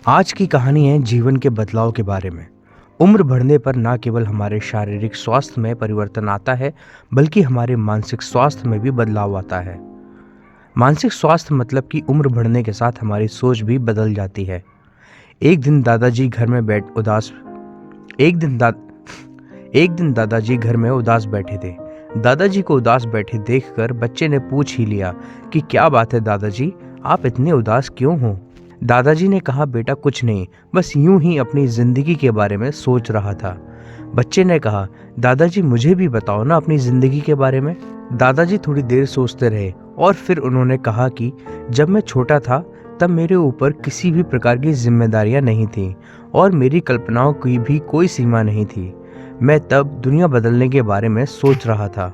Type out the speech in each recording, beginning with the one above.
आज की कहानी है जीवन के बदलाव के बारे में। उम्र बढ़ने पर ना केवल हमारे शारीरिक स्वास्थ्य में परिवर्तन आता है, बल्कि हमारे मानसिक स्वास्थ्य में भी बदलाव आता है। मानसिक स्वास्थ्य मतलब कि उम्र बढ़ने के साथ हमारी सोच भी बदल जाती है। एक दिन दादाजी घर में बैठ उदास एक दिन दा एक दिन दादाजी घर में उदास बैठे थे। दादाजी को उदास बैठे देखकर बच्चे ने पूछ ही लिया कि क्या बात है दादाजी, आप इतने उदास क्यों हो? दादाजी ने कहा, बेटा कुछ नहीं, बस यूं ही अपनी जिंदगी के बारे में सोच रहा था। बच्चे ने कहा, दादाजी मुझे भी बताओ ना अपनी जिंदगी के बारे में। दादाजी थोड़ी देर सोचते रहे और फिर उन्होंने कहा कि जब मैं छोटा था तब मेरे ऊपर किसी भी प्रकार की जिम्मेदारियां नहीं थीं और मेरी कल्पनाओं की भी कोई सीमा नहीं थी। मैं तब दुनिया बदलने के बारे में सोच रहा था।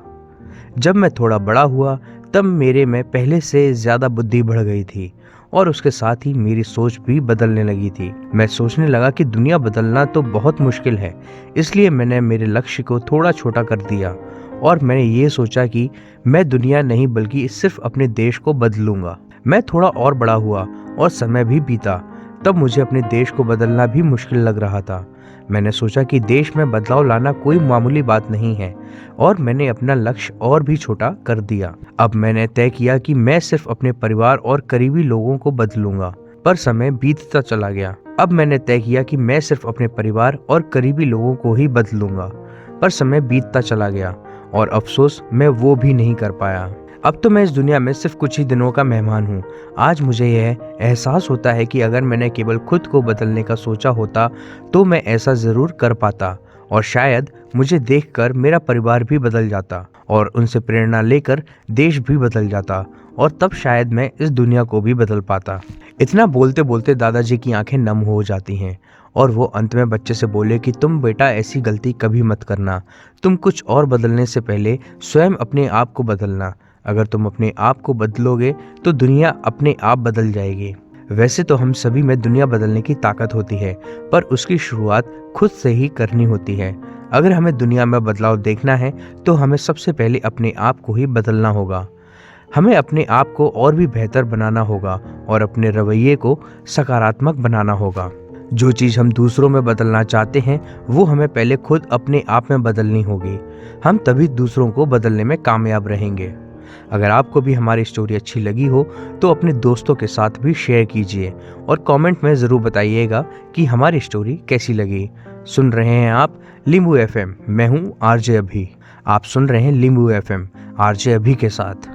जब मैं थोड़ा बड़ा हुआ तब मेरे में पहले से ज़्यादा बुद्धि बढ़ गई थी और उसके साथ ही मेरी सोच भी बदलने लगी थी। मैं सोचने लगा कि दुनिया बदलना तो बहुत मुश्किल है, इसलिए मैंने मेरे लक्ष्य को थोड़ा छोटा कर दिया और मैंने ये सोचा कि मैं दुनिया नहीं बल्कि सिर्फ अपने देश को बदलूंगा। मैं थोड़ा और बड़ा हुआ और समय भी बीता, तब मुझे अपने देश को बदलना भी मुश्किल लग रहा था। मैंने सोचा कि देश में बदलाव लाना कोई मामूली बात नहीं है और मैंने अपना लक्ष्य और भी छोटा कर दिया। अब मैंने तय किया कि मैं सिर्फ अपने परिवार और करीबी लोगों को बदलूंगा, पर समय बीतता चला गया। अब मैंने तय किया कि मैं सिर्फ अपने परिवार और करीबी लोगों को ही बदलूंगा, पर समय बीतता चला गया और अफसोस मैं वो भी नहीं कर पाया। अब तो मैं इस दुनिया में सिर्फ कुछ ही दिनों का मेहमान हूँ। आज मुझे यह एहसास होता है कि अगर मैंने केवल खुद को बदलने का सोचा होता तो मैं ऐसा ज़रूर कर पाता और शायद मुझे देखकर मेरा परिवार भी बदल जाता और उनसे प्रेरणा लेकर देश भी बदल जाता और तब शायद मैं इस दुनिया को भी बदल पाता। इतना बोलते बोलते दादाजी की आंखें नम हो जाती हैं और वो अंत में बच्चे से बोले कि तुम बेटा ऐसी गलती कभी मत करना। तुम कुछ और बदलने से पहले स्वयं अपने आप को बदलना। अगर तुम अपने आप को बदलोगे तो दुनिया अपने आप बदल जाएगी। वैसे तो हम सभी में दुनिया बदलने की ताकत होती है, पर उसकी शुरुआत खुद से ही करनी होती है। अगर हमें दुनिया में बदलाव देखना है तो हमें सबसे पहले अपने आप को ही बदलना होगा। हमें अपने आप को और भी बेहतर बनाना होगा और अपने रवैये को सकारात्मक बनाना होगा। जो चीज़ हम दूसरों में बदलना चाहते हैं वो हमें पहले खुद अपने आप में बदलनी होगी। हम तभी दूसरों को बदलने में कामयाब रहेंगे। अगर आपको भी हमारी स्टोरी अच्छी लगी हो तो अपने दोस्तों के साथ भी शेयर कीजिए और कमेंट में ज़रूर बताइएगा कि हमारी स्टोरी कैसी लगी। सुन रहे हैं आप लींबू एफएम। मैं हूं आरजे अभी। आप सुन रहे हैं लींबू एफएम आरजे अभी के साथ।